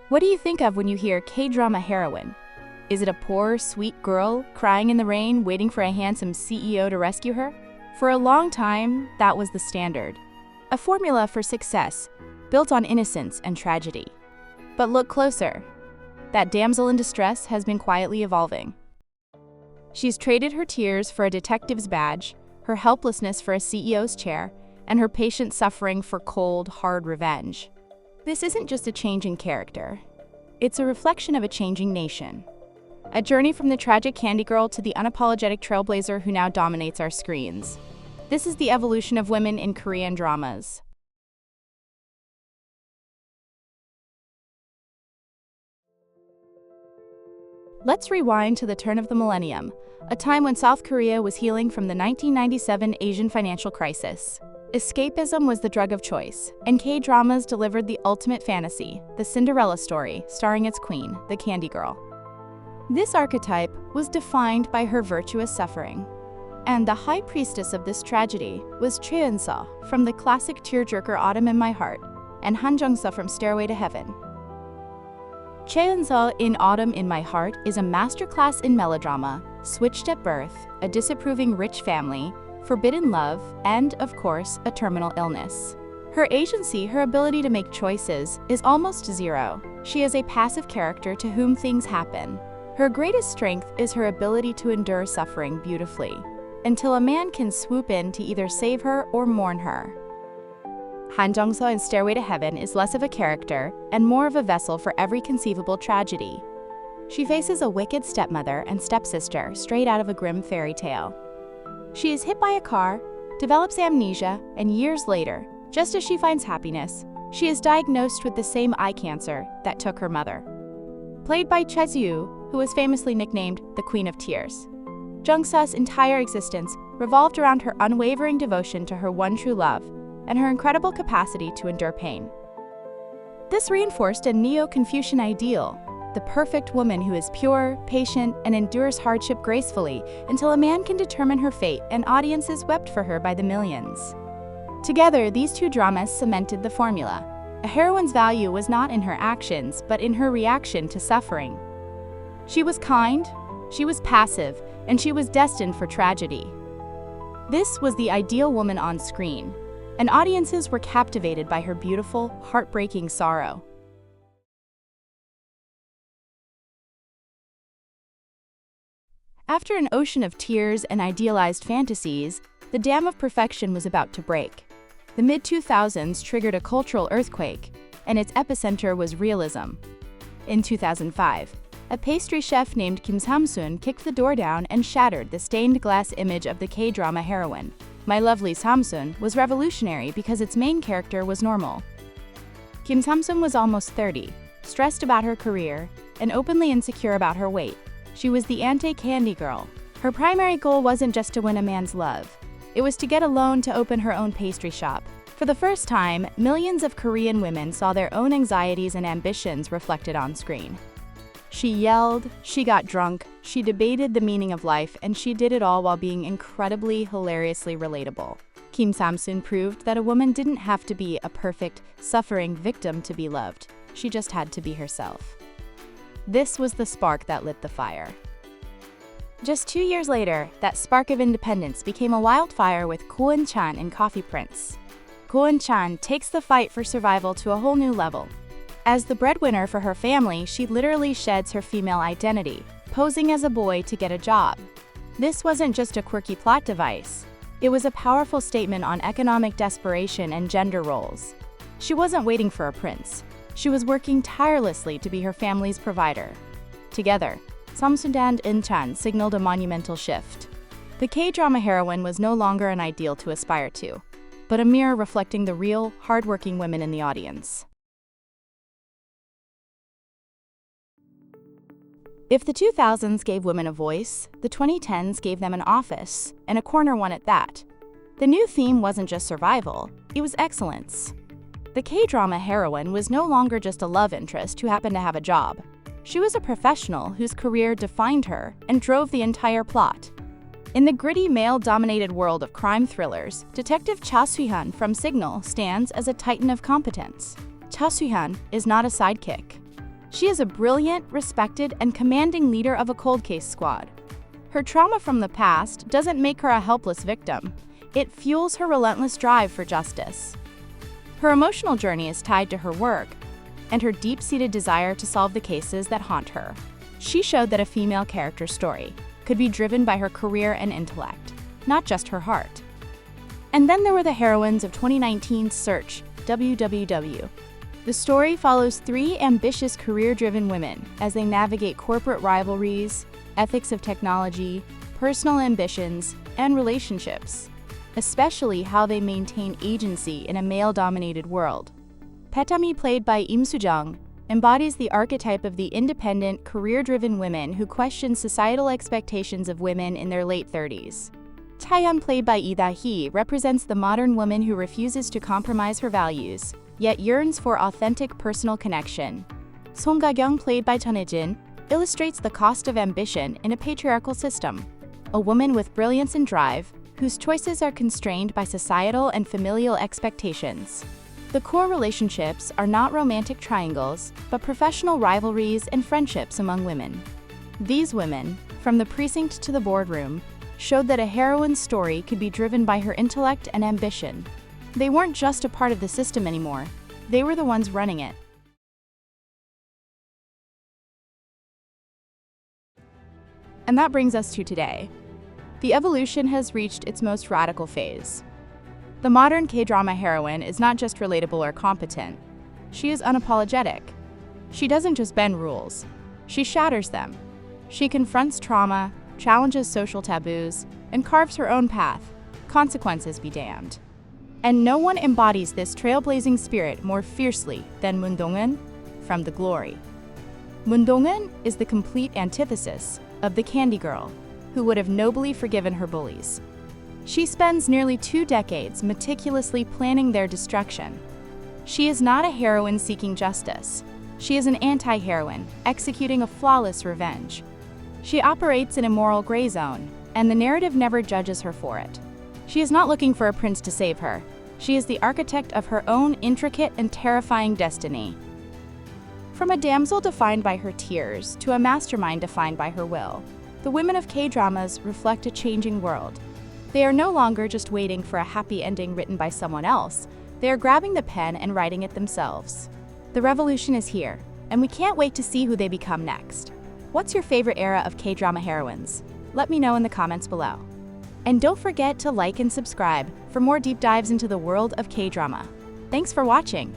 What do you think of when you hear K-drama heroine? Is it a poor, sweet girl crying in the rain, waiting for a handsome CEO to rescue her? For a long time, that was the standard. A formula for success, built on innocence and tragedy. But look closer. That damsel in distress has been quietly evolving. She's traded her tears for a detective's badge, her helplessness for a CEO's chair, and her patient suffering for cold, hard revenge. This isn't just a change in character. It's a reflection of a changing nation. A journey from the tragic candy girl to the unapologetic trailblazer who now dominates our screens. This is the evolution of women in Korean dramas. Let's rewind to the turn of the millennium, a time when South Korea was healing from the 1997 Asian financial crisis. Escapism was the drug of choice, and K-dramas delivered the ultimate fantasy, the Cinderella story, starring its queen, the candy girl. This archetype was defined by her virtuous suffering. And the high priestess of this tragedy was Cheon-seo from the classic tearjerker Autumn in My Heart, and Han Jung-seo from Stairway to Heaven. Cheon-seo in Autumn in My Heart is a masterclass in melodrama, switched at birth, a disapproving rich family, forbidden love, and, of course, a terminal illness. Her agency, her ability to make choices, is almost zero. She is a passive character to whom things happen. Her greatest strength is her ability to endure suffering beautifully, until a man can swoop in to either save her or mourn her. Han Jung-seo in Stairway to Heaven is less of a character and more of a vessel for every conceivable tragedy. She faces a wicked stepmother and stepsister straight out of a grim fairy tale. She is hit by a car, develops amnesia, and years later, just as she finds happiness, she is diagnosed with the same eye cancer that took her mother. Played by Choi-soo, who was famously nicknamed the Queen of Tears. Jung-seo's entire existence revolved around her unwavering devotion to her one true love and her incredible capacity to endure pain. This reinforced a Neo-Confucian ideal, the perfect woman who is pure, patient, and endures hardship gracefully until a man can determine her fate, and audiences wept for her by the millions. Together, these two dramas cemented the formula. A heroine's value was not in her actions, but in her reaction to suffering. She was kind, she was passive, and she was destined for tragedy. This was the ideal woman on screen, and audiences were captivated by her beautiful, heartbreaking sorrow. After an ocean of tears and idealized fantasies, the dam of perfection was about to break. The mid-2000s triggered a cultural earthquake, and its epicenter was realism. In 2005, a pastry chef named Kim Samsun kicked the door down and shattered the stained glass image of the K-drama heroine. My Lovely Samsun was revolutionary because its main character was normal. Kim Samsun was almost 30, stressed about her career, and openly insecure about her weight. She was the anti-candy girl. Her primary goal wasn't just to win a man's love. It was to get a loan to open her own pastry shop. For the first time, millions of Korean women saw their own anxieties and ambitions reflected on screen. She yelled, she got drunk, she debated the meaning of life, and she did it all while being incredibly, hilariously relatable. Kim Samsun proved that a woman didn't have to be a perfect, suffering victim to be loved. She just had to be herself. This was the spark that lit the fire. Just 2 years later, that spark of independence became a wildfire with Ko Eun-chan in Coffee Prince. Ko Eun-chan takes the fight for survival to a whole new level. As the breadwinner for her family, she literally sheds her female identity, posing as a boy to get a job. This wasn't just a quirky plot device. It was a powerful statement on economic desperation and gender roles. She wasn't waiting for a prince. She was working tirelessly to be her family's provider. Together, Samsun and Eun-chan signaled a monumental shift. The K-drama heroine was no longer an ideal to aspire to, but a mirror reflecting the real, hardworking women in the audience. If the 2000s gave women a voice, the 2010s gave them an office, and a corner one at that. The new theme wasn't just survival, it was excellence. The K-drama heroine was no longer just a love interest who happened to have a job. She was a professional whose career defined her and drove the entire plot. In the gritty male-dominated world of crime thrillers, Detective Cha Soo-hyun from Signal stands as a titan of competence. Cha Soo-hyun is not a sidekick. She is a brilliant, respected, and commanding leader of a cold case squad. Her trauma from the past doesn't make her a helpless victim. It fuels her relentless drive for justice. Her emotional journey is tied to her work and her deep-seated desire to solve the cases that haunt her. She showed that a female character's story could be driven by her career and intellect, not just her heart. And then there were the heroines of 2019's Search, WWW. The story follows three ambitious career-driven women as they navigate corporate rivalries, ethics of technology, personal ambitions, and relationships, especially how they maintain agency in a male-dominated world. Petami, played by Im Soo-jung, embodies the archetype of the independent, career-driven women who question societal expectations of women in their late 30s. Taeyeon, played by Lee Da-hee, represents the modern woman who refuses to compromise her values, yet yearns for authentic personal connection. Song Ga-kyung, played by Chun Hye-jin, illustrates the cost of ambition in a patriarchal system. A woman with brilliance and drive, whose choices are constrained by societal and familial expectations. The core relationships are not romantic triangles, but professional rivalries and friendships among women. These women, from the precinct to the boardroom, showed that a heroine's story could be driven by her intellect and ambition. They weren't just a part of the system anymore, they were the ones running it. And that brings us to today. The evolution has reached its most radical phase. The modern K-drama heroine is not just relatable or competent. She is unapologetic. She doesn't just bend rules. She shatters them. She confronts trauma, challenges social taboos, and carves her own path. Consequences be damned. And no one embodies this trailblazing spirit more fiercely than Moon Dong-eun from The Glory. Moon Dong-eun is the complete antithesis of the candy girl, who would have nobly forgiven her bullies. She spends nearly 2 decades meticulously planning their destruction. She is not a heroine seeking justice. She is an anti-heroine, executing a flawless revenge. She operates in a moral gray zone, and the narrative never judges her for it. She is not looking for a prince to save her. She is the architect of her own intricate and terrifying destiny. From a damsel defined by her tears to a mastermind defined by her will, the women of K-dramas reflect a changing world. They are no longer just waiting for a happy ending written by someone else. They are grabbing the pen and writing it themselves. The revolution is here, and we can't wait to see who they become next. What's your favorite era of K-drama heroines? Let me know in the comments below. And don't forget to like and subscribe for more deep dives into the world of K-drama. Thanks for watching.